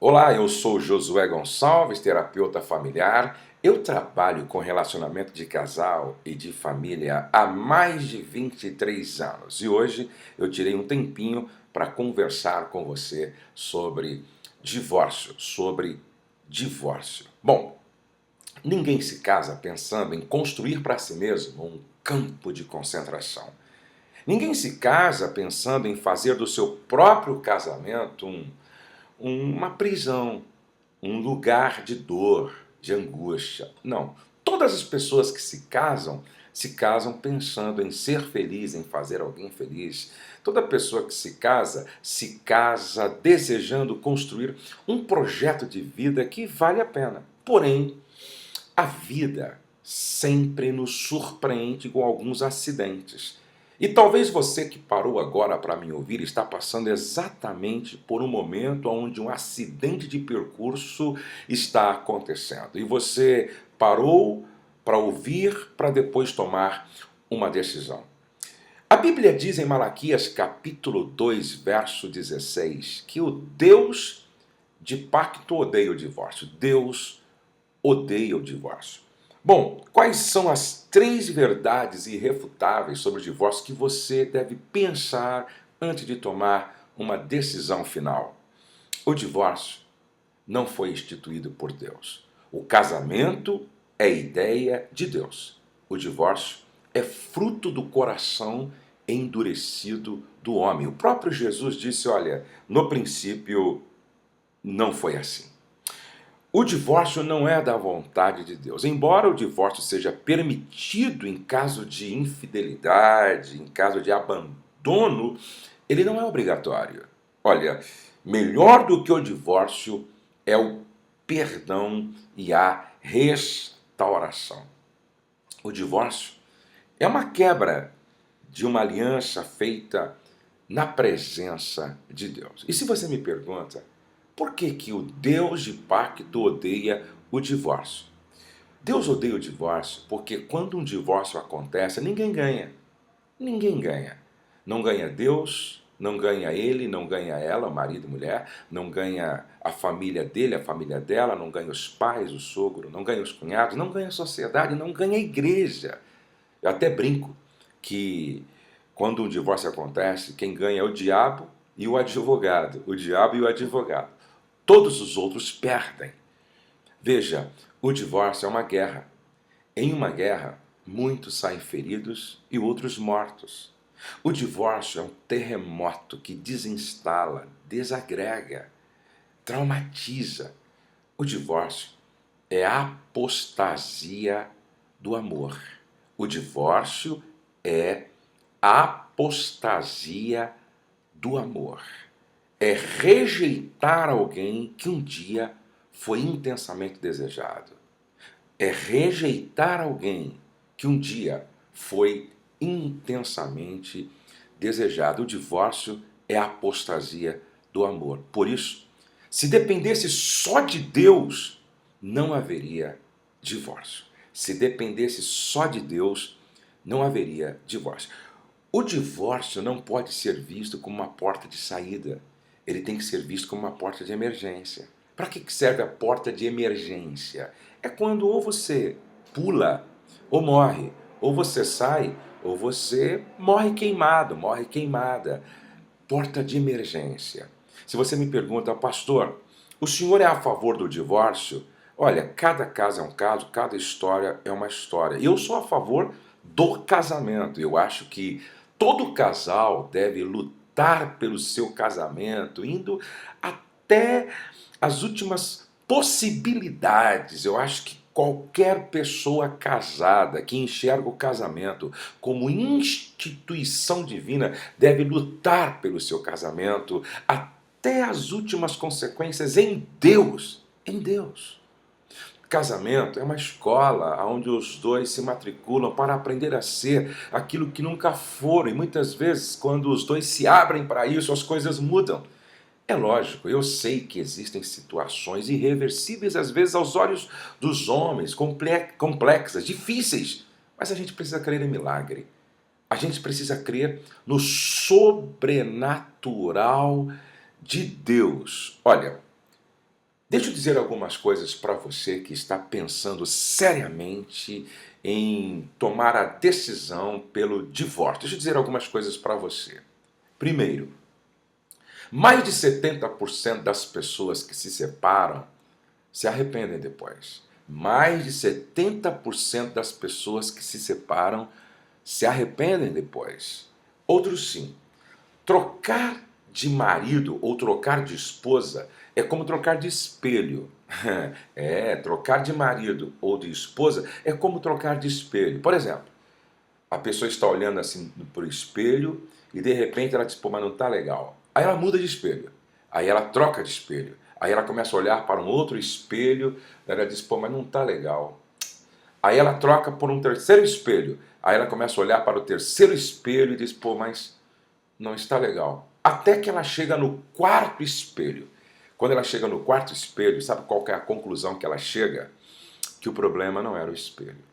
Olá, eu sou Josué Gonçalves, terapeuta familiar. Eu trabalho com relacionamento de casal e de família há mais de 23 anos. E hoje eu tirei um tempinho para conversar com você sobre divórcio. Bom, ninguém se casa pensando em construir para si mesmo um campo de concentração. Ninguém se casa pensando em fazer do seu próprio casamento uma prisão, um lugar de dor, de angústia. Não. Todas as pessoas que se casam pensando em ser feliz, em fazer alguém feliz. Toda pessoa que se casa desejando construir um projeto de vida que vale a pena. Porém, a vida sempre nos surpreende com alguns acidentes. E talvez você que parou agora para me ouvir está passando exatamente por um momento onde um acidente de percurso está acontecendo. E você parou para ouvir, para depois tomar uma decisão. A Bíblia diz em Malaquias capítulo 2, verso 16, que o Deus de pacto odeia o divórcio. Deus odeia o divórcio. Bom, quais são as três verdades irrefutáveis sobre o divórcio que você deve pensar antes de tomar uma decisão final? O divórcio não foi instituído por Deus. O casamento é ideia de Deus. O divórcio é fruto do coração endurecido do homem. O próprio Jesus disse: olha, no princípio não foi assim. O divórcio não é da vontade de Deus. Embora o divórcio seja permitido em caso de infidelidade, em caso de abandono, ele não é obrigatório. Olha, melhor do que o divórcio é o perdão e a restauração. O divórcio é uma quebra de uma aliança feita na presença de Deus. E se você me pergunta, por que que o Deus de pacto odeia o divórcio? Deus odeia o divórcio porque quando um divórcio acontece, ninguém ganha. Ninguém ganha. Não ganha Deus, não ganha ele, não ganha ela, marido e mulher, não ganha a família dele, a família dela, não ganha os pais, o sogro, não ganha os cunhados, não ganha a sociedade, não ganha a igreja. Eu até brinco que quando um divórcio acontece, quem ganha é o diabo e o advogado. O diabo e o advogado. Todos os outros perdem. Veja, o divórcio é uma guerra. Em uma guerra, muitos saem feridos e outros mortos. O divórcio é um terremoto que desinstala, desagrega, traumatiza. O divórcio é a apostasia do amor. O divórcio é a apostasia do amor. É rejeitar alguém que um dia foi intensamente desejado. É rejeitar alguém que um dia foi intensamente desejado. O divórcio é a apostasia do amor. Por isso, se dependesse só de Deus, não haveria divórcio. Se dependesse só de Deus, não haveria divórcio. O divórcio não pode ser visto como uma porta de saída. Ele tem que ser visto como uma porta de emergência. Para que serve a porta de emergência? É quando ou você pula ou morre, ou você sai ou você morre queimado, morre queimada. Porta de emergência. Se você me pergunta, pastor, o senhor é a favor do divórcio? Olha, cada caso é um caso, cada história é uma história. E eu sou a favor do casamento. Eu acho que todo casal deve lutar pelo seu casamento, indo até as últimas possibilidades. Eu acho que qualquer pessoa casada que enxerga o casamento como instituição divina deve lutar pelo seu casamento até as últimas consequências em Deus. Em Deus. Casamento é uma escola onde os dois se matriculam para aprender a ser aquilo que nunca foram. E muitas vezes, quando os dois se abrem para isso, as coisas mudam. É lógico, eu sei que existem situações irreversíveis, às vezes, aos olhos dos homens, complexas, difíceis. Mas a gente precisa crer em milagre. A gente precisa crer no sobrenatural de Deus. Olha, Deixa eu dizer algumas coisas para você que está pensando seriamente em tomar a decisão pelo divórcio. Deixa eu dizer algumas coisas para você. Primeiro, mais de 70% das pessoas que se separam se arrependem depois. Mais de 70% das pessoas que se separam se arrependem depois. Outros sim. Trocar de marido ou trocar de esposa é como trocar de espelho. Trocar de marido ou de esposa é como trocar de espelho. Por exemplo, a pessoa está olhando assim para o espelho e de repente ela diz, pô, mas não está legal. Aí ela muda de espelho. Aí ela troca de espelho. Aí ela começa a olhar para um outro espelho, ela diz, pô, mas não está legal. Aí ela troca por um terceiro espelho. Aí ela começa a olhar para o terceiro espelho e diz, pô, mas não está legal. Até que ela chega no quarto espelho. Quando ela chega no quarto espelho, sabe qual que é a conclusão que ela chega? Que o problema não era o espelho.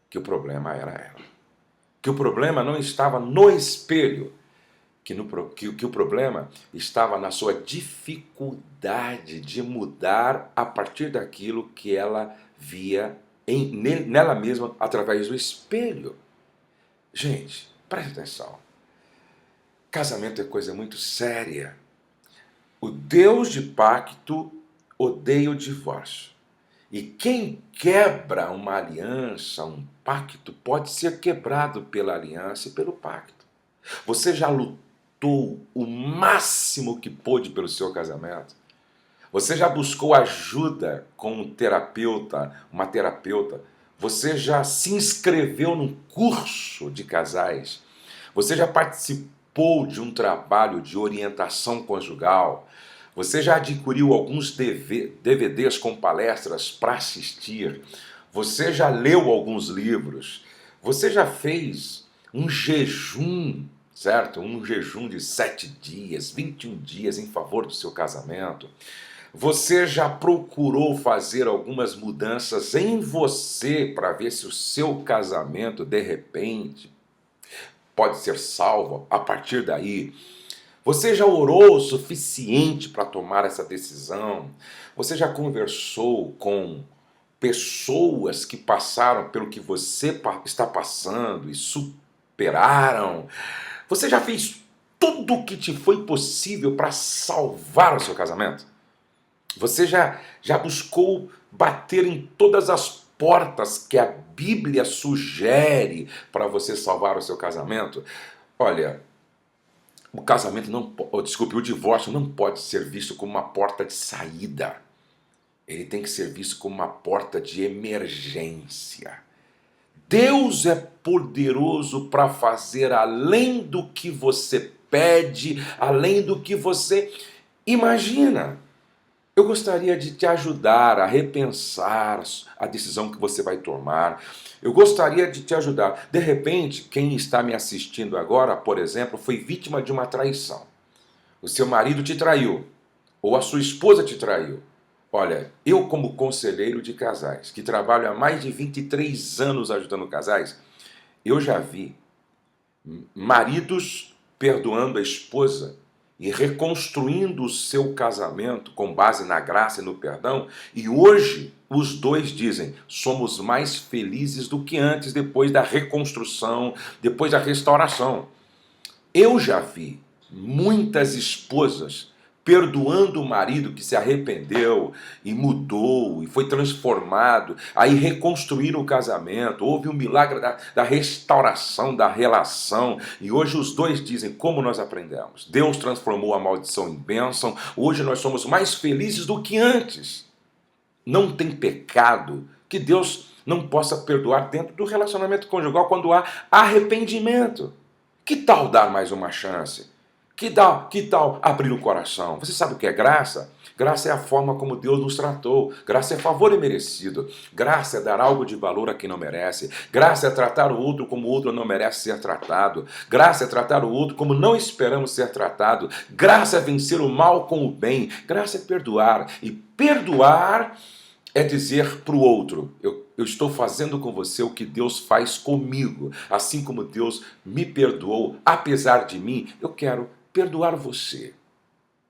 Que o problema era ela. Que o problema não estava no espelho. Que o problema estava na sua dificuldade de mudar a partir daquilo que ela via nela mesma através do espelho. Gente, preste atenção. Casamento é coisa muito séria. O Deus de pacto odeia o divórcio. E quem quebra uma aliança, um pacto, pode ser quebrado pela aliança e pelo pacto. Você já lutou o máximo que pôde pelo seu casamento? Você já buscou ajuda com um terapeuta, uma terapeuta? Você já se inscreveu num curso de casais? Você já participou de um trabalho de orientação conjugal? Você já adquiriu alguns DVDs com palestras para assistir? Você já leu alguns livros? Você já fez um jejum, certo? Um jejum de 7 dias, 21 dias em favor do seu casamento? Você já procurou fazer algumas mudanças em você para ver se o seu casamento, de repente, pode ser salvo a partir daí? Você já orou o suficiente para tomar essa decisão? Você já conversou com pessoas que passaram pelo que você está passando e superaram? Você já fez tudo o que te foi possível para salvar o seu casamento? Você já buscou bater em todas as portas que a Bíblia sugere para você salvar o seu casamento? Olha, o casamento não, o divórcio não pode ser visto como uma porta de saída. Ele tem que ser visto como uma porta de emergência. Deus é poderoso para fazer além do que você pede, além do que você imagina. Eu gostaria de te ajudar a repensar a decisão que você vai tomar. Eu gostaria de te ajudar. De repente, quem está me assistindo agora, por exemplo, foi vítima de uma traição. O seu marido te traiu, ou a sua esposa te traiu. Olha, eu como conselheiro de casais, que trabalho há mais de 23 anos ajudando casais, eu já vi maridos perdoando a esposa e reconstruindo o seu casamento com base na graça e no perdão, e hoje os dois dizem, somos mais felizes do que antes, depois da reconstrução, depois da restauração. Eu já vi muitas esposas perdoando o marido que se arrependeu e mudou e foi transformado, aí reconstruíram o casamento, houve um milagre da restauração da relação, e hoje os dois dizem, como nós aprendemos? Deus transformou a maldição em bênção, hoje nós somos mais felizes do que antes. Não tem pecado que Deus não possa perdoar dentro do relacionamento conjugal quando há arrependimento. Que tal dar mais uma chance? Que tal abrir o coração? Você sabe o que é graça? Graça é a forma como Deus nos tratou. Graça é favor imerecido. Graça é dar algo de valor a quem não merece. Graça é tratar o outro como o outro não merece ser tratado. Graça é tratar o outro como não esperamos ser tratado. Graça é vencer o mal com o bem. Graça é perdoar. E perdoar é dizer para o outro, eu estou fazendo com você o que Deus faz comigo. Assim como Deus me perdoou, apesar de mim, eu quero perdoar você.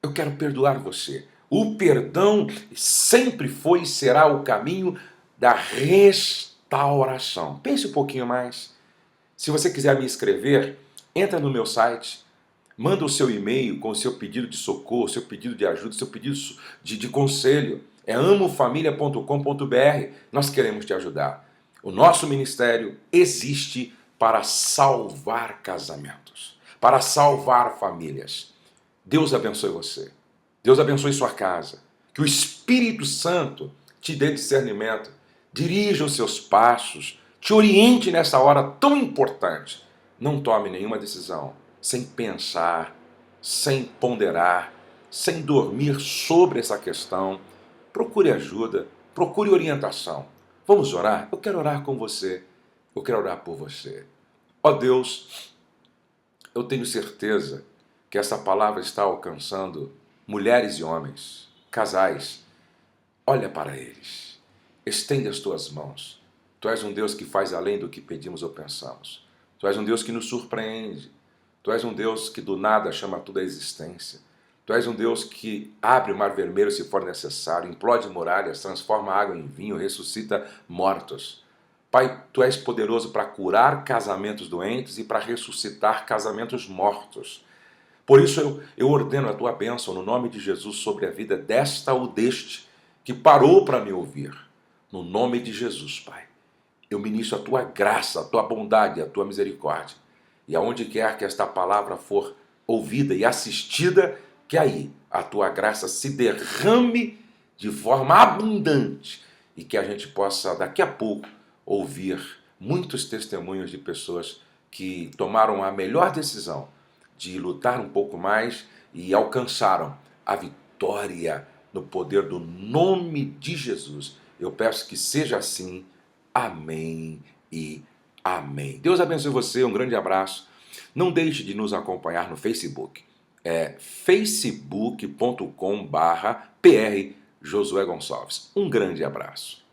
Eu quero perdoar você. O perdão sempre foi e será o caminho da restauração. Pense um pouquinho mais. Se você quiser me escrever, entra no meu site, manda o seu e-mail com o seu pedido de socorro, seu pedido de ajuda, seu pedido de conselho. É amofamilia.com.br. Nós queremos te ajudar. O nosso ministério existe para salvar casamentos, para salvar famílias. Deus abençoe você. Deus abençoe sua casa. Que o Espírito Santo te dê discernimento, dirija os seus passos, te oriente nessa hora tão importante. Não tome nenhuma decisão sem pensar, sem ponderar, sem dormir sobre essa questão. Procure ajuda, procure orientação. Vamos orar? Eu quero orar com você. Eu quero orar por você. Ó Deus, eu tenho certeza que essa palavra está alcançando mulheres e homens, casais. Olha para eles. Estende as tuas mãos. Tu és um Deus que faz além do que pedimos ou pensamos. Tu és um Deus que nos surpreende. Tu és um Deus que do nada chama tudo à existência. Tu és um Deus que abre o mar vermelho se for necessário, implode muralhas, transforma água em vinho, ressuscita mortos. Pai, Tu és poderoso para curar casamentos doentes e para ressuscitar casamentos mortos. Por isso eu ordeno a Tua bênção no nome de Jesus sobre a vida desta ou deste que parou para me ouvir. No nome de Jesus, Pai. Eu ministro a Tua graça, a Tua bondade, a Tua misericórdia. E aonde quer que esta palavra for ouvida e assistida, que aí a Tua graça se derrame de forma abundante e que a gente possa daqui a pouco ouvir muitos testemunhos de pessoas que tomaram a melhor decisão de lutar um pouco mais e alcançaram a vitória no poder do nome de Jesus. Eu peço que seja assim. Amém e amém. Deus abençoe você, um grande abraço. Não deixe de nos acompanhar no Facebook. É facebook.com/PR Josué Gonçalves. Um grande abraço.